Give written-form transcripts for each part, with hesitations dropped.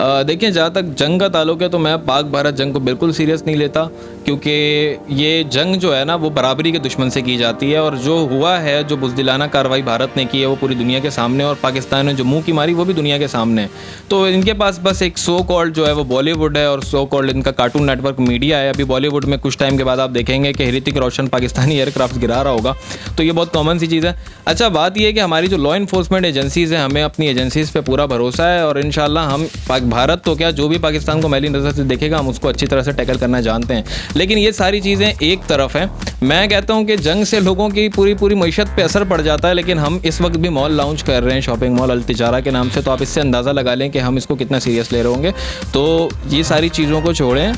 देखिए, जहाँ तक जंग का ताल्लुक है तो मैं पाक भारत जंग को बिल्कुल सीरियस नहीं लेता, क्योंकि ये जंग जो है ना वो बराबरी के दुश्मन से की जाती है, और जो हुआ है, जो बुज़दिलाना कार्रवाई भारत ने की है वो पूरी दुनिया के सामने, और पाकिस्तान ने जो मुंह की मारी वो भी दुनिया के सामने है। तो इनके पास बस एक सो कॉल्ड जो है वो बॉलीवुड है, और सो कॉल्ड इनका कार्टून नेटवर्क मीडिया है। अभी बॉलीवुड में कुछ टाइम के बाद आप देखेंगे कि ऋतिक रोशन पाकिस्तानी एयरक्राफ्ट गिरा रहा होगा, तो ये बहुत कॉमन सी चीज़ है। अच्छा, बात यह है कि हमारी जो लॉ इन्फोर्समेंट एजेंसीज़ हैं, हमें अपनी एजेंसीज़ पे पूरा भरोसा है, और इंशाल्लाह हम भारत तो क्या, जो भी पाकिस्तान को मैली नज़र से देखेगा हम उसको अच्छी तरह से टैकल करना जानते हैं। लेकिन ये सारी चीज़ें एक तरफ हैं, मैं कहता हूँ कि जंग से लोगों की पूरी मईशत पे असर पड़ जाता है, लेकिन हम इस वक्त भी मॉल लॉन्च कर रहे हैं, शॉपिंग मॉल अल-तिजारा के नाम से, तो आप इससे अंदाज़ा लगा लें कि हम इसको कितना सीरियस ले रहे होंगे। तो ये सारी चीज़ों को छोड़ें,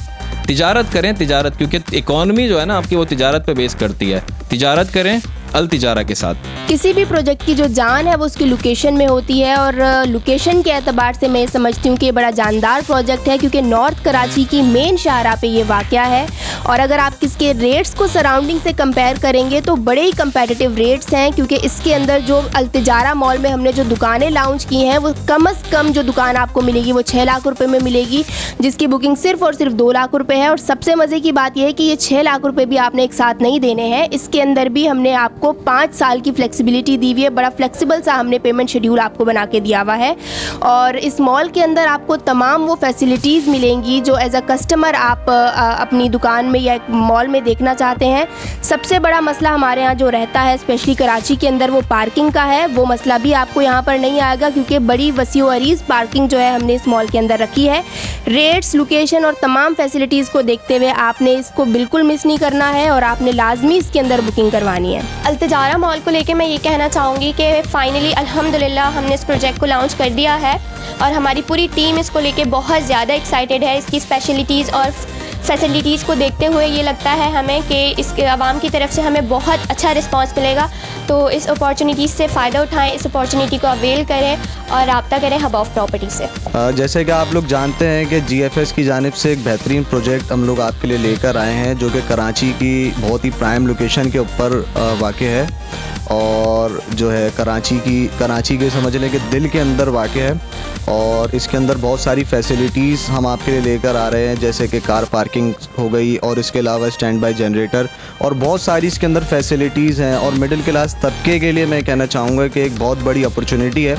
तिजारत करें, तिजारत, क्योंकि इकॉनमी जो है ना आपकी वो तिजारत पे बेस करती है। तिजारत करें अल-तिजारा के साथ। किसी भी प्रोजेक्ट की जो जान है वो उसकी लोकेशन में होती है, और लोकेशन के एतबार से मैं समझती हूँ कि ये बड़ा जानदार प्रोजेक्ट है, क्योंकि नॉर्थ कराची की मेन शाहराह पे ये वाक़या है। और अगर आप इसके रेट्स को सराउंडिंग से कंपेयर करेंगे तो बड़े ही कंपेटिटिव रेट्स हैं, क्योंकि इसके अंदर जो अल-तिजारा मॉल में हमने जो दुकानें लॉन्च की हैं वो कम से कम जो दुकान आपको मिलेगी वो 6 लाख रुपए में मिलेगी, जिसकी बुकिंग सिर्फ और सिर्फ 2 लाख रुपए है। और सबसे मज़े की बात यह है कि ये 6 लाख रुपए भी आपने एक साथ नहीं देने हैं, इसके अंदर भी हमने आपको 5 साल की फ्लेक्सिबिलिटी दी हुई है। बड़ा फ्लेक्सिबल सा हमने पेमेंट शेड्यूल आपको बना के दिया हुआ है, और इस मॉल के अंदर आपको तमाम वो फैसिलिटीज़ मिलेंगी जो एज अ कस्टमर आप अपनी दुकान में या एक मॉल में देखना चाहते हैं। सबसे बड़ा मसला हमारे यहाँ जो रहता है स्पेशली कराची के अंदर वो पार्किंग का है, वो मसला भी आपको यहाँ पर नहीं आएगा, क्योंकि बड़ी वसी व अरीज़ पार्किंग जो है हमने इस मॉल के अंदर रखी है। रेट्स, लोकेशन और तमाम फैसिलिटीज़ को देखते हुए आपने इसको बिल्कुल मिस नहीं करना है, और आपने लाजमी इसके अंदर बुकिंग करवानी है। अल-तिजारा मॉल को लेके मैं ये कहना चाहूँगी कि फाइनली अल्हम्दुलिल्लाह हमने इस प्रोजेक्ट को लॉन्च कर दिया है, और हमारी पूरी टीम इसको लेके बहुत ज़्यादा एक्साइटेड है। इसकी स्पेशलिटीज़ और फैसिलिटीज़ को देखते हुए ये लगता है हमें कि इसके आवाम की तरफ से हमें बहुत अच्छा रिस्पांस मिलेगा। तो इस अपॉर्चुनिटी से फ़ायदा उठाएं, इस अपॉर्चुनिटी को अवेल करें और रब्ता करें हब ऑफ प्रॉपर्टी से। जैसे कि आप लोग जानते हैं कि GFS की जानिब से एक बेहतरीन प्रोजेक्ट हम लोग आपके लिए लेकर आए हैं, जो कि कराची की बहुत ही प्राइम लोकेशन के ऊपर वाक़ है, और जो है कराची के समझ लें कि दिल के अंदर वाक़ है। और इसके अंदर बहुत सारी फैसिलिटीज़ हम आपके लिए लेकर आ रहे हैं, जैसे कि कार पार्किंग हो गई, और इसके अलावा स्टैंड बाय जनरेटर, और बहुत सारी इसके अंदर फैसिलिटीज़ हैं। और मिडिल क्लास तबके के लिए मैं कहना चाहूँगा कि एक बहुत बड़ी अपॉर्चुनिटी है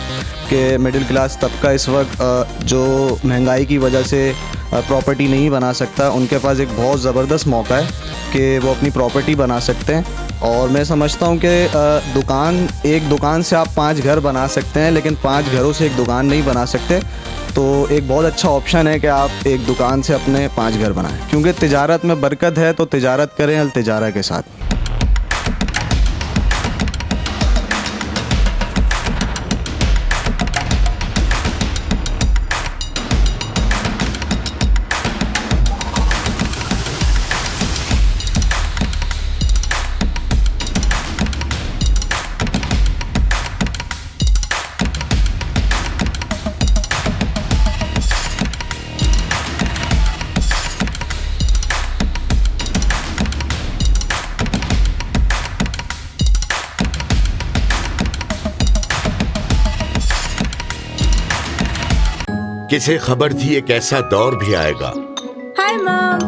कि मिडिल क्लास तबका इस वक्त जो महंगाई की वजह से प्रॉपर्टी नहीं बना सकता, उनके पास एक बहुत ज़बरदस्त मौका है कि वो अपनी प्रॉपर्टी बना सकते हैं। और मैं समझता हूँ कि एक दुकान से आप 5 घर बना सकते हैं, लेकिन 5 घरों से एक दुकान नहीं बना सकते। तो एक बहुत अच्छा ऑप्शन है कि आप एक दुकान से अपने 5 घर बनाएं, क्योंकि तिजारत में बरकत है, तो तिजारत करें अल-तिजारा के साथ। किसे खबर थी एक ऐसा दौर भी आएगा। Hi mom.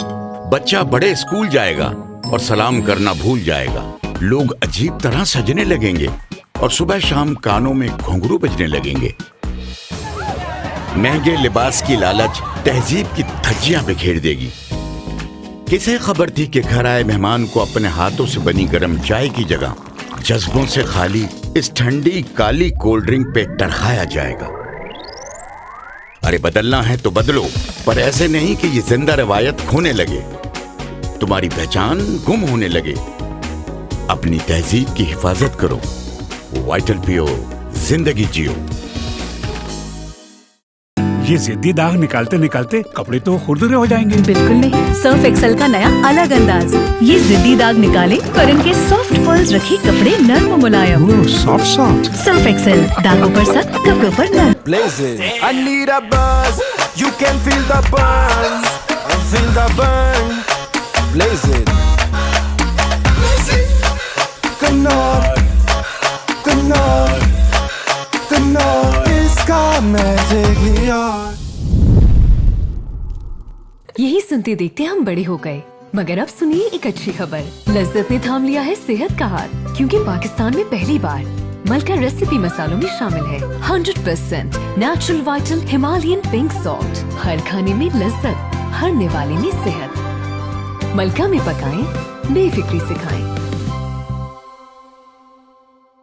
बच्चा बड़े स्कूल जाएगा और सलाम करना भूल जाएगा। लोग अजीब तरह सजने लगेंगे और सुबह शाम कानों में घुंघरू बजने लगेंगे। महंगे लिबास की लालच तहजीब की धज्जियां बिखेर देगी। किसे खबर थी कि घर आए मेहमान को अपने हाथों से बनी गर्म चाय की जगह जज्बों से खाली इस ठंडी काली कोल्ड ड्रिंक पे टरखाया जाएगा। अरे बदलना है तो बदलो, पर ऐसे नहीं कि ये जिंदा रवायत खोने लगे, तुम्हारी पहचान गुम होने लगे। अपनी तहजीब की हिफाजत करो, वाइटल पियो, जिंदगी जियो। ये जिद्दी दाग निकालते निकालते कपड़े तो खुरदुरे हो जाएंगे। बिल्कुल नहीं, सर्फ एक्सेल का नया अलग अंदाज। ये जिद्दी दाग निकाले और इनके सॉफ्ट पर्ल्स रखे कपड़े नर्म मुलायम। सॉफ्ट सर्फ एक्सेल, दागों पर सख्त, कपड़ों पर नर्म। Blazing. I need a buzz. You can feel the buzz. Feel the burn. Blazing. Canard. Canard. Canard. It's got magic, yeah. सुनते देखते हम बड़े हो गए, मगर अब सुनिए एक अच्छी खबर। लज्जत ने थाम लिया है सेहत का हाथ, क्योंकि पाकिस्तान में पहली बार मलका रेसिपी मसालों में शामिल है 100% natural vital Himalayan pink salt. हर खाने में लज्जत, हर निवाले में सेहत। मलका में पकाएं, बेफिक्री से खाएं।